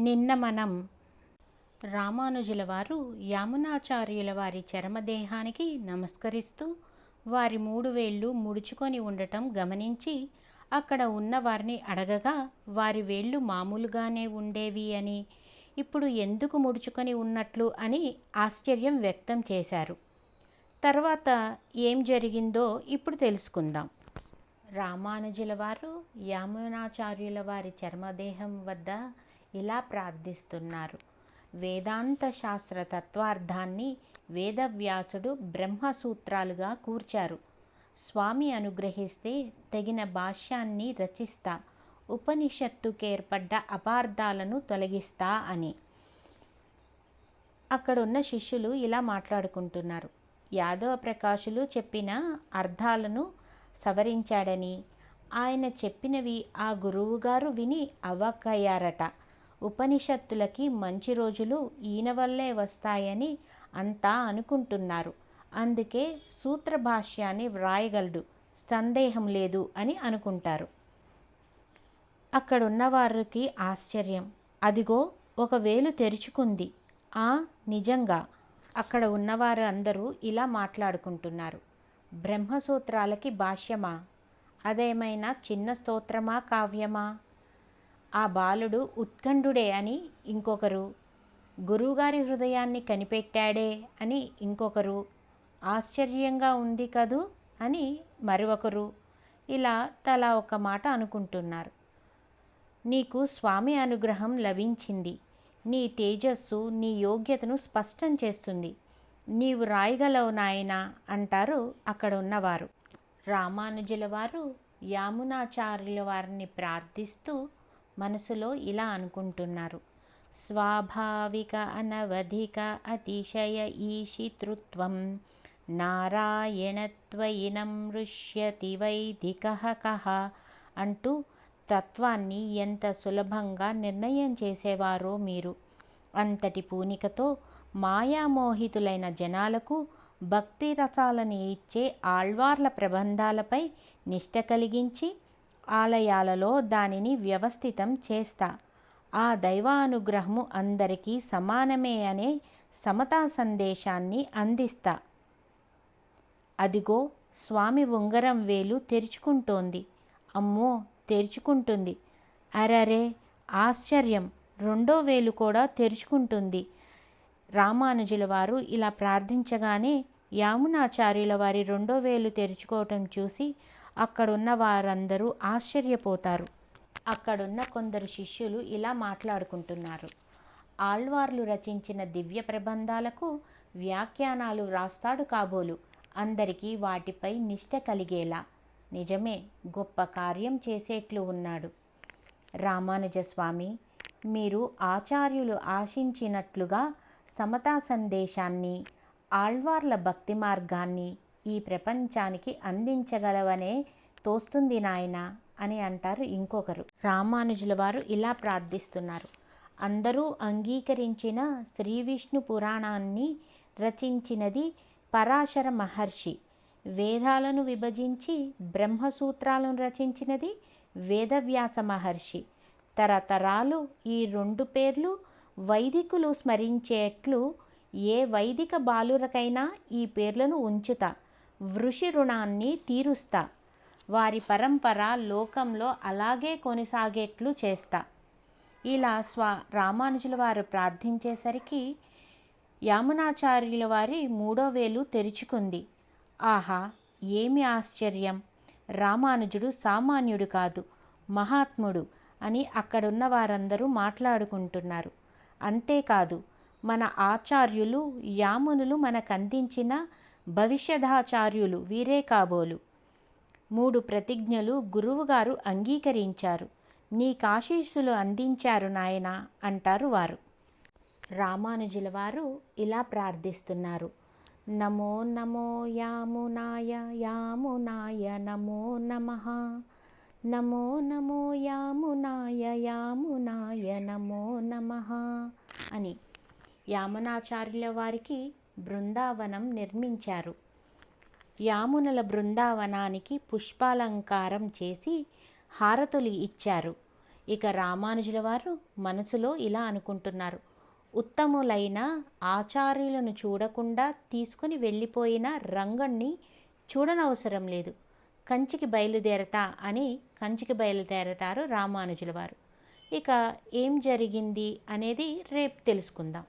నిన్న మనం రామానుజుల వారు యామునాచార్యుల వారి చరమదేహానికి నమస్కరిస్తూ వారి 3 వేళ్ళు ముడుచుకొని ఉండటం గమనించి అక్కడ ఉన్న వారిని అడగగా వారి వేళ్ళు మామూలుగానే ఉండేవి అని, ఇప్పుడు ఎందుకు ముడుచుకొని ఉన్నట్లు అని ఆశ్చర్యం వ్యక్తం చేశారు. తర్వాత ఏం జరిగిందో ఇప్పుడు తెలుసుకుందాం. రామానుజుల వారు యామునాచార్యుల వారి చర్మదేహం వద్ద ఇలా ప్రార్థిస్తున్నారు. వేదాంత శాస్త్ర తత్వార్థాన్ని వేదవ్యాసుడు బ్రహ్మసూత్రాలుగా కూర్చారు. స్వామి అనుగ్రహిస్తే తగిన భాష్యాన్ని రచిస్తా, ఉపనిషత్తుకేర్పడ్డ అపార్థాలను తొలగిస్తా అని. అక్కడున్న శిష్యులు ఇలా మాట్లాడుకుంటున్నారు. యాదవ ప్రకాశులు చెప్పిన అర్థాలను సవరించాడని, ఆయన చెప్పినవి ఆ గురువుగారు విని అవాక్కయ్యారట. ఉపనిషత్తులకి మంచి రోజులు ఈయన వల్లే వస్తాయని అంతా అనుకుంటున్నారు. అందుకే సూత్రభాష్యాన్ని వ్రాయగలడు, సందేహం లేదు అని అనుకుంటారు. అక్కడున్న వారికి ఆశ్చర్యం. అదిగో ఒక వేలు తెరుచుకుంది. నిజంగా. అక్కడ ఉన్నవారు అందరూ ఇలా మాట్లాడుకుంటున్నారు. బ్రహ్మసూత్రాలకి భాష్యమా? అదేమైనా చిన్న స్తోత్రమా, కావ్యమా? ఆ బాలుడు ఉత్కంఠుడే అని ఇంకొకరు, గురువుగారి హృదయాన్ని కనిపెట్టాడే అని ఇంకొకరు, ఆశ్చర్యంగా ఉంది కదూ అని మరొకరు, ఇలా తలా ఒక మాట అనుకుంటున్నారు. నీకు స్వామి అనుగ్రహం లభించింది. నీ తేజస్సు నీ యోగ్యతను స్పష్టం చేస్తుంది. నీవు రాయగలవు నాయనా అంటారు అక్కడ ఉన్నవారు. రామానుజుల వారు యామునాచార్యుల వారిని ప్రార్థిస్తూ మనసులో ఇలా అనుకుంటున్నారు. స్వాభావిక అనవధిక అతిశయ ఈశితృత్వం నారాయణత్వయినం ఋష్యతి వైదికః కః అంటూ తత్వాన్ని ఎంత సులభంగా నిర్ణయం చేసేవారో మీరు. అంతటి పూనికతో మాయామోహితులైన జనాలకు భక్తి రసాలని ఇచ్చే ఆళ్వార్ల ప్రబంధాలపై నిష్ట కలిగించి ఆలయాలలో దానిని వ్యవస్థితం చేస్తా. ఆ దైవానుగ్రహము అందరికీ సమానమే అనే సమతా సందేశాన్ని అందిస్తా. అదిగో స్వామి ఉంగరం వేలు తెరుచుకుంటోంది. అమ్మో, తెరుచుకుంటుంది. అరరే, ఆశ్చర్యం, 2వ వేలు కూడా తెరుచుకుంటుంది. రామానుజుల వారు ఇలా ప్రార్థించగానే యామునాచార్యుల వారి 2వ వేలు తెరుచుకోవటం చూసి అక్కడున్న వారందరూ ఆశ్చర్యపోతారు. అక్కడున్న కొందరు శిష్యులు ఇలా మాట్లాడుకుంటున్నారు. ఆళ్వార్లు రచించిన దివ్య ప్రబంధాలకు వ్యాఖ్యానాలు వ్రాస్తాడు కాబోలు, అందరికీ వాటిపై నిష్ట కలిగేలా. నిజమే, గొప్ప కార్యం చేసేట్లు ఉన్నాడు. రామానుజస్వామి, మీరు ఆచార్యులు ఆశించినట్లుగా సమతా సందేశాన్ని, ఆళ్వార్ల భక్తి మార్గాన్ని ఈ ప్రపంచానికి అందించగలవనే తోస్తుంది నాయనా అని అంటారు ఇంకొకరు. రామానుజుల వారు ఇలా ప్రార్థిస్తున్నారు. అందరూ అంగీకరించిన శ్రీ విష్ణు పురాణాన్ని రచించినది పరాశర మహర్షి. వేదాలను విభజించి బ్రహ్మసూత్రాలను రచించినది వేదవ్యాస మహర్షి. తరతరాలు ఈ 2 పేర్లు వైదికులు స్మరించేట్లు ఏ వైదిక బాలురకైనా ఈ పేర్లను ఉంచుతా. వృషి రుణాన్ని తీరుస్తా. వారి పరంపర లోకంలో అలాగే కొనసాగేట్లు చేస్తా. ఇలా రామానుజుల వారు ప్రార్థించేసరికి యామునాచార్యుల వారి 3వ వేలు తెరుచుకుంది. ఆహా, ఏమి ఆశ్చర్యం! రామానుజుడు సామాన్యుడు కాదు, మహాత్ముడు అని అక్కడున్న వారందరూ మాట్లాడుకుంటున్నారు. అంతేకాదు, మన ఆచార్యులు యామునులు మనకందించిన భవిష్యదాచార్యులు వీరే కాబోలు. 3 ప్రతిజ్ఞలు గురువుగారు అంగీకరించారు. నీకాశీస్సులు అందించారు నాయనా అంటారు వారు. రామానుజుల వారు ఇలా ప్రార్థిస్తున్నారు. నమో నమో యామునాయ యామునాయ నమో నమః. నమో నమో యామునాయ యామునాయ నమో నమః అని. యామునాచార్యుల వారికి బృందావనం నిర్మించారు. యామునుల బృందావనానికి పుష్పాలంకారం చేసి హారతులు ఇచ్చారు. ఇక రామానుజుల వారు మనసులో ఇలా అనుకుంటున్నారు, ఉత్తములైన ఆచార్యులను చూడకుండా తీసుకుని వెళ్ళిపోయిన రంగణ్ణి చూడనవసరం లేదు, కంచికి బయలుదేరతా అని కంచికి బయలుదేరతారు రామానుజుల వారు. ఇక ఏం జరిగింది అనేది రేపు తెలుసుకుందాం.